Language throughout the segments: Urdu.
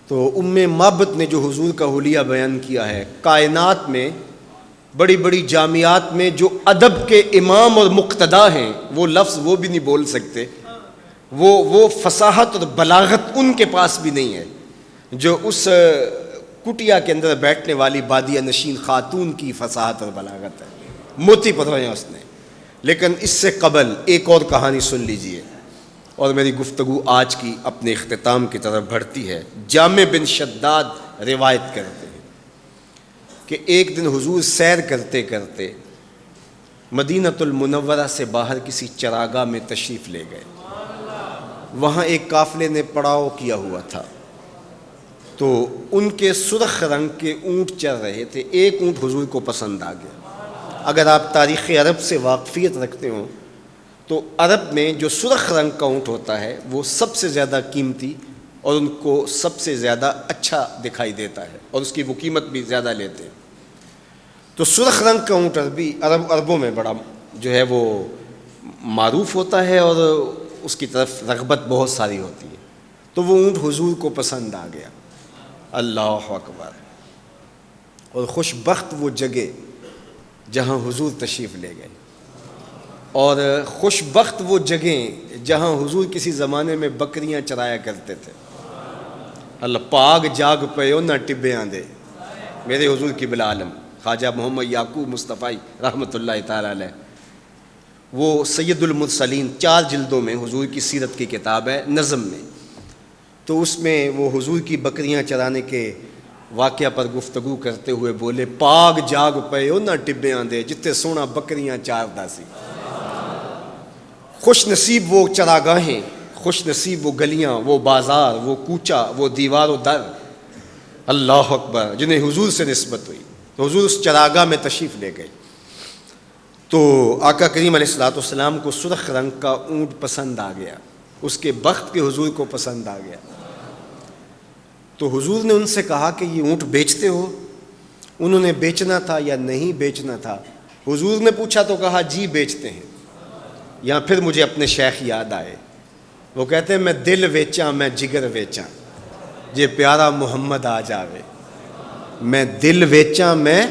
تو مابت نے جو حضور کا حلیہ بیان کیا ہے، کائنات میں بڑی بڑی جامعات میں جو ادب کے امام اور مقتدا ہیں وہ لفظ وہ بھی نہیں بول سکتے، وہ فصاحت اور بلاغت ان کے پاس بھی نہیں ہے جو اس کٹیا کے اندر بیٹھنے والی بادیہ نشین خاتون کی فصاحت اور بلاغت ہے، موتی پتھرے ہیں اس نے۔ لیکن اس سے قبل ایک اور کہانی سن لیجئے، اور میری گفتگو آج کی اپنے اختتام کی طرف بڑھتی ہے۔ جامع بن شداد روایت کرتے ہیں کہ ایک دن حضور سیر کرتے کرتے مدینۃ المنورہ سے باہر کسی چراگاہ میں تشریف لے گئے۔ وہاں ایک قافلے نے پڑاؤ کیا ہوا تھا، تو ان کے سرخ رنگ کے اونٹ چل رہے تھے۔ ایک اونٹ حضور کو پسند آ گیا۔ اگر آپ تاریخ عرب سے واقفیت رکھتے ہوں تو عرب میں جو سرخ رنگ کا اونٹ ہوتا ہے وہ سب سے زیادہ قیمتی اور ان کو سب سے زیادہ اچھا دکھائی دیتا ہے، اور اس کی وہ قیمت بھی زیادہ لیتے ہیں۔ تو سرخ رنگ کا اونٹ عربوں میں بڑا جو ہے وہ معروف ہوتا ہے، اور اس کی طرف رغبت بہت ساری ہوتی ہے۔ تو وہ اونٹ حضور کو پسند آ گیا۔ اللہ اکبر! اور خوش بخت وہ جگہ جہاں حضور تشریف لے گئے، اور خوش بخت وہ جگہیں جہاں حضور کسی زمانے میں بکریاں چرایا کرتے تھے۔ اللہ پاگ جاگ پیو نہ ٹبیاں دے، میرے حضور کی بلا عالم خواجہ محمد یعقوب مصطفی رحمۃ اللہ تعالیٰ علیہ، وہ سید المرسلین 4 جلدوں میں حضور کی سیرت کی کتاب ہے نظم میں، تو اس میں وہ حضور کی بکریاں چرانے کے واقعہ پر گفتگو کرتے ہوئے بولے، پاگ جاگ پیو نہ ٹبیاں دے، جتے سونا بکریاں چاردا سی۔ خوش نصیب وہ چراگاہیں، خوش نصیب وہ گلیاں، وہ بازار، وہ کوچہ، وہ دیوار و در، اللہ اکبر، جنہیں حضور سے نسبت ہوئی۔ تو حضور اس چراگاہ میں تشریف لے گئے، تو آقا کریم علیہ الصلوۃ والسلام کو سرخ رنگ کا اونٹ پسند آ گیا، اس کے بخت کے حضور کو پسند آ گیا۔ تو حضور نے ان سے کہا کہ یہ اونٹ بیچتے ہو؟ انہوں نے بیچنا تھا یا نہیں بیچنا تھا؟ حضور نے پوچھا تو کہا جی بیچتے ہیں۔ یا پھر مجھے اپنے شیخ یاد آئے، وہ کہتے ہیں میں دل ویچاں میں جگر ویچاں جے پیارا محمد آ جاوے، میں دل ویچاں میں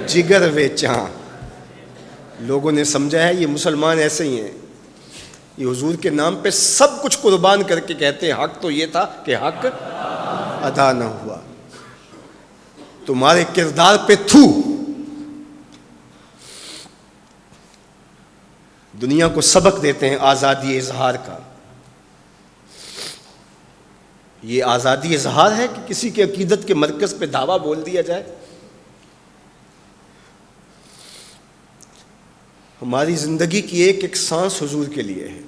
جگر ویچاں۔ لوگوں نے سمجھا ہے یہ مسلمان ایسے ہی ہیں، یہ حضور کے نام پہ سب کچھ قربان کر کے کہتے ہیں حق تو یہ تھا کہ حق ادا نہ ہوا، تمہارے کردار پہ تھو۔ دنیا کو سبق دیتے ہیں آزادی اظہار کا۔ یہ آزادی اظہار ہے کہ کسی کے عقیدت کے مرکز پہ دعویٰ بول دیا جائے؟ ہماری زندگی کی ایک ایک سانس حضور کے لیے ہے،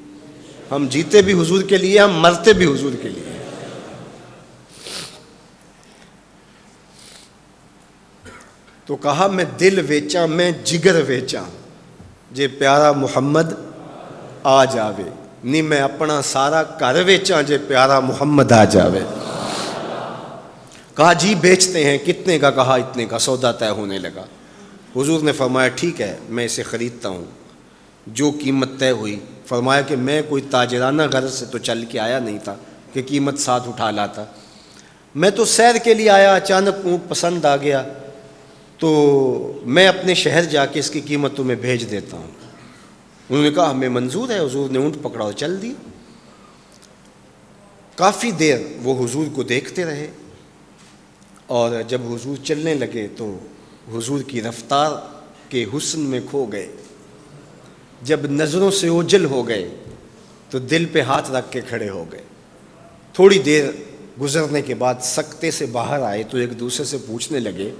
ہم جیتے بھی حضور کے لیے، ہم مرتے بھی حضور کے لیے۔ تو کہا میں دل ویچاں میں جگر ویچاں جے پیارا محمد آ جاوے، نہیں میں اپنا سارا گھر ویچاں جے پیارا محمد آ جاوے۔ کہا جی بیچتے ہیں، کتنے کا؟ کہا اتنے کا۔ سودا طے ہونے لگا۔ حضور نے فرمایا ٹھیک ہے میں اسے خریدتا ہوں۔ جو قیمت طے ہوئی، فرمایا کہ میں کوئی تاجرانہ غرض سے تو چل کے آیا نہیں تھا کہ قیمت ساتھ اٹھا لاتا، میں تو سیر کے لیے آیا، اچانک اونٹ پسند آ گیا تو میں اپنے شہر جا کے اس کی قیمت تمہیں بھیج دیتا ہوں۔ انہوں نے کہا ہمیں منظور ہے۔ حضور نے اونٹ پکڑا اور چل دی۔ کافی دیر وہ حضور کو دیکھتے رہے، اور جب حضور چلنے لگے تو حضور کی رفتار کے حسن میں کھو گئے۔ جب نظروں سے اوجھل ہو گئے تو دل پہ ہاتھ رکھ کے کھڑے ہو گئے۔ تھوڑی دیر گزرنے کے بعد سکتے سے باہر آئے تو ایک دوسرے سے پوچھنے لگے،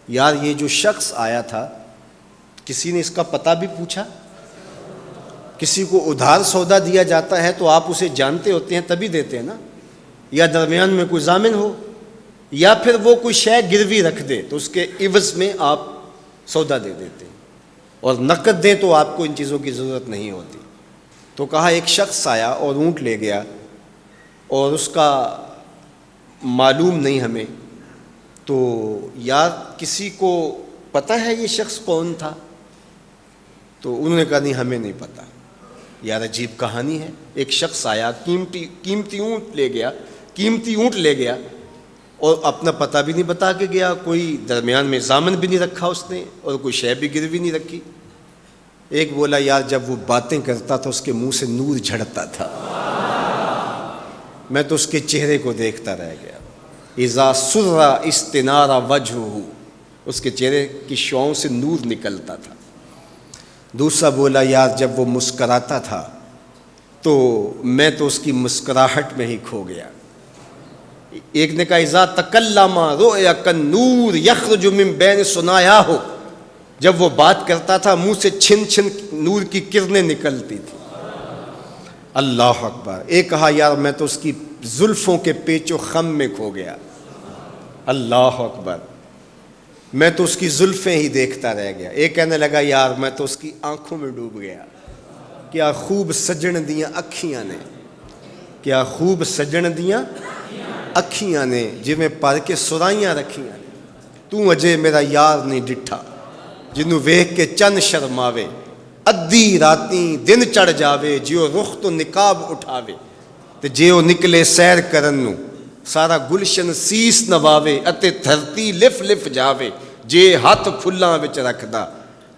یار یہ جو شخص آیا تھا کسی نے اس کا پتہ بھی پوچھا؟ کسی کو ادھار سودا دیا جاتا ہے تو آپ اسے جانتے ہوتے ہیں تبھی دیتے ہیں نا، یا درمیان میں کوئی ضامن ہو، یا پھر وہ کوئی شے گروی رکھ دے تو اس کے عوض میں آپ سودا دے دیتے ہیں، اور نقد دیں تو آپ کو ان چیزوں کی ضرورت نہیں ہوتی۔ تو کہا ایک شخص آیا اور اونٹ لے گیا، اور اس کا معلوم نہیں ہمیں، تو یار کسی کو پتہ ہے یہ شخص کون تھا؟ تو انہوں نے کہا نہیں ہمیں نہیں پتہ۔ یار عجیب کہانی ہے، ایک شخص آیا قیمتی اونٹ لے گیا، اور اپنا پتہ بھی نہیں بتا کے گیا, کوئی درمیان میں ضامن بھی نہیں رکھا اس نے, اور کوئی شے بھی گروی نہیں رکھی. ایک بولا یار جب وہ باتیں کرتا تھا اس کے منہ سے نور جھڑتا تھا, میں تو اس کے چہرے کو دیکھتا رہ گیا. اذا سر استنار وجہہ, اس کے چہرے کی شعاؤں سے نور نکلتا تھا. دوسرا بولا یار جب وہ مسکراتا تھا تو میں تو اس کی مسکراہٹ میں ہی کھو گیا. ایک نے کہا اذا تکلم رؤیا کالنور یخرج من بین ثنایاہ, جب وہ بات کرتا تھا منہ سے چھن چھن نور کی کرنیں نکلتی تھی. اللہ اکبر. ایک کہا یار میں تو اس کی زلفوں کے پیچ و خم میں کھو گیا. اللہ اکبر. میں تو اس کی زلفیں ہی دیکھتا رہ گیا. ایک کہنے لگا یار میں تو اس کی آنکھوں میں ڈوب گیا. کیا خوب سجن دیاں اکھیاں نے, کیا خوب سجن دیاں اکھیاں نے, جویں پر کے سرائیاں رکھیاں نے. تو اجے میرا یار نہیں ڈٹھا, جنوں ویکھ کے چن شرماوے. ادھی راتیں دن چڑھ جاوے, جیو رخ تو نقاب اٹھاوے. تے جیو نکلے سیر کرن نو سارا گلشن سیس نواوے. اتے دھرتی لف لف جاوے, جے ہاتھ پھلاں وچ رکھدا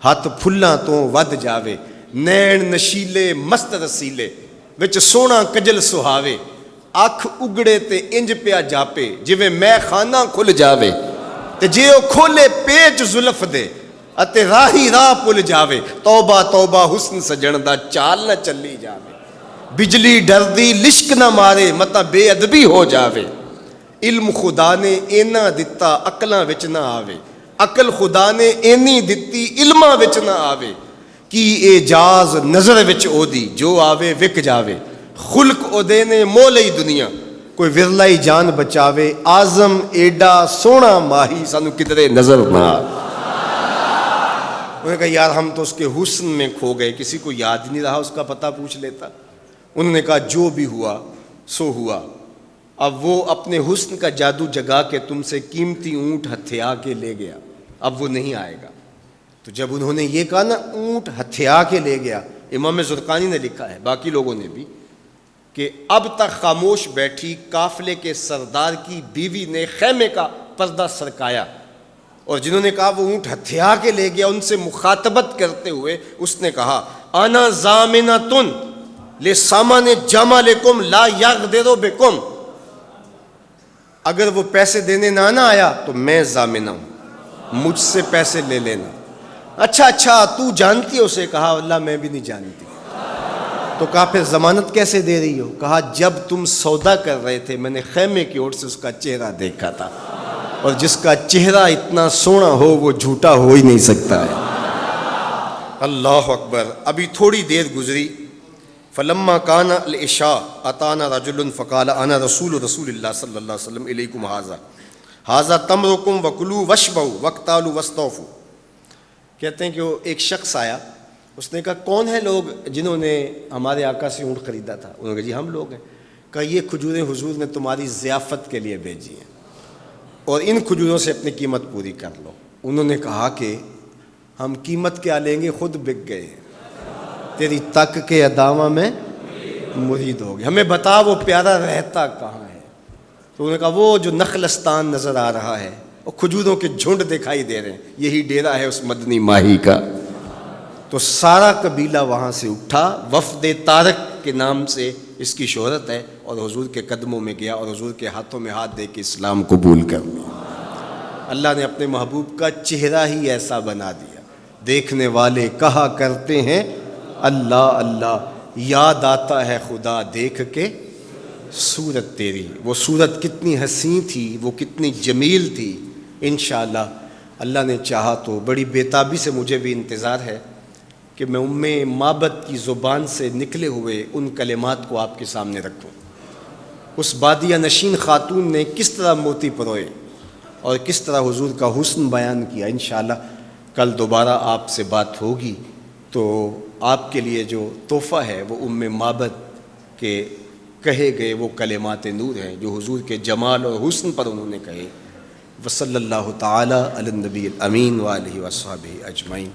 ہاتھ پھلاں تو ود جاوے. نین نشیلے مست رسیلے وچ سونا کجل سہاوے. اکھ اگڑے تے انج پیا جاپے, جویں میں خانہ کھل جاوے. تے جے او کھولے پیچ زلف دے اتے راہی راہ پل جاوے. توبہ توبہ حسن سجن دا چال نہ چلی جاوے. بجلی ڈردی لشک نہ مارے, متا بے ادبی ہو جاوے. علم خدا نے اینا دتا عقلاں وچ نہ آوے. عقل خدا نے اینی دتی علماں وچ نہ آوے. کی اعجاز نظر وچ او دی, جو آوے وک جاوے. خلق او دے نے مولئی دنیا, کوئی ورلائی جان بچاوے. آزم ایڈا سونا ماہی سانو کدرے نظر نہ آوے. انہوں نے کہا یار ہم تو اس کے حسن میں کھو گئے, کسی کو یاد نہیں رہا اس کا پتہ پوچھ لیتا. انہوں نے کہا جو بھی ہوا سو ہوا. اب وہ اپنے حسن کا جادو جگا کے تم سے قیمتی اونٹ ہتھیا کے لے گیا, اب وہ نہیں آئے گا. تو جب انہوں نے یہ کہا نا اونٹ ہتھیا کے لے گیا, امام زرقانی نے لکھا ہے, باقی لوگوں نے بھی, کہ اب تک خاموش بیٹھی قافلے کے سردار کی بیوی نے خیمے کا پردہ سرکایا. اور جنہوں نے کہا وہ اونٹ ہتھیا کے لے گیا, ان سے مخاطبت کرتے ہوئے اس نے کہا انا ضامنۃ لسامان جمالکم لا یغدر بکم. اگر وہ پیسے دینے نہ آیا تو میں ضامنہ ہوں, مجھ سے پیسے لے لینا. اچھا تو جانتی ہے اسے؟ کہا اللہ میں بھی نہیں جانتی. تو کہا پھر ضمانت کیسے دے رہی ہو؟ کہا جب تم سودا کر رہے تھے میں نے خیمے کی اوٹ سے اس کا چہرہ دیکھا تھا, اور جس کا چہرہ اتنا سونا ہو وہ جھوٹا ہو ہی نہیں سکتا ہے. اللہ اکبر. ابھی تھوڑی دیر گزری. فلما کان العشاء اتانا رجل فقال انا رسول اللہ صلی اللہ علیہ وسلم الیکم ھذا تمرکم وکلوا واشبعوا واقتالوا واستوفوا. کہتے ہیں کہ وہ ایک شخص آیا, اس نے کہا کون ہیں لوگ جنہوں نے ہمارے آقا سے اونٹ خریدا تھا؟ انہوں نے کہا جی ہم لوگ ہیں. کہا یہ کھجوریں حضور نے تمہاری ضیافت کے لیے بھیجی ہیں, اور ان کھجوروں سے اپنی قیمت پوری کر لو. انہوں نے کہا کہ ہم قیمت کیا لیں گے, خود بک گئے, تیری تک کے ادامہ میں مرید ہو گئے, ہمیں بتا وہ پیارا رہتا کہاں ہے. تو انہوں نے کہا وہ جو نخلستان نظر آ رہا ہے, اور کھجوروں کے جھنڈ دکھائی دے رہے ہیں, یہی ڈیرا ہے اس مدنی ماہی کا. تو سارا قبیلہ وہاں سے اٹھا, وفد طارق کے نام سے اس کی شہرت ہے, اور حضور کے قدموں میں گیا اور حضور کے ہاتھوں میں ہاتھ دے کے اسلام قبول کر لیا. اللہ نے اپنے محبوب کا چہرہ ہی ایسا بنا دیا, دیکھنے والے کہا کرتے ہیں اللہ اللہ, یاد آتا ہے خدا دیکھ کے صورت تیری. وہ صورت کتنی حسین تھی, وہ کتنی جمیل تھی. انشاءاللہ اللہ نے چاہا تو بڑی بیتابی سے مجھے بھی انتظار ہے کہ میں ام معبد کی زبان سے نکلے ہوئے ان کلمات کو آپ کے سامنے رکھوں. اس بادیہ نشین خاتون نے کس طرح موتی پروئے اور کس طرح حضور کا حسن بیان کیا. انشاءاللہ کل دوبارہ آپ سے بات ہوگی تو آپ کے لیے جو تحفہ ہے وہ ام معبد کے کہے گئے وہ کلمات نور ہیں جو حضور کے جمال اور حسن پر انہوں نے کہے. وصلی اللہ تعالی علی النبی الامین وآلہ وصحبہ اجمعین.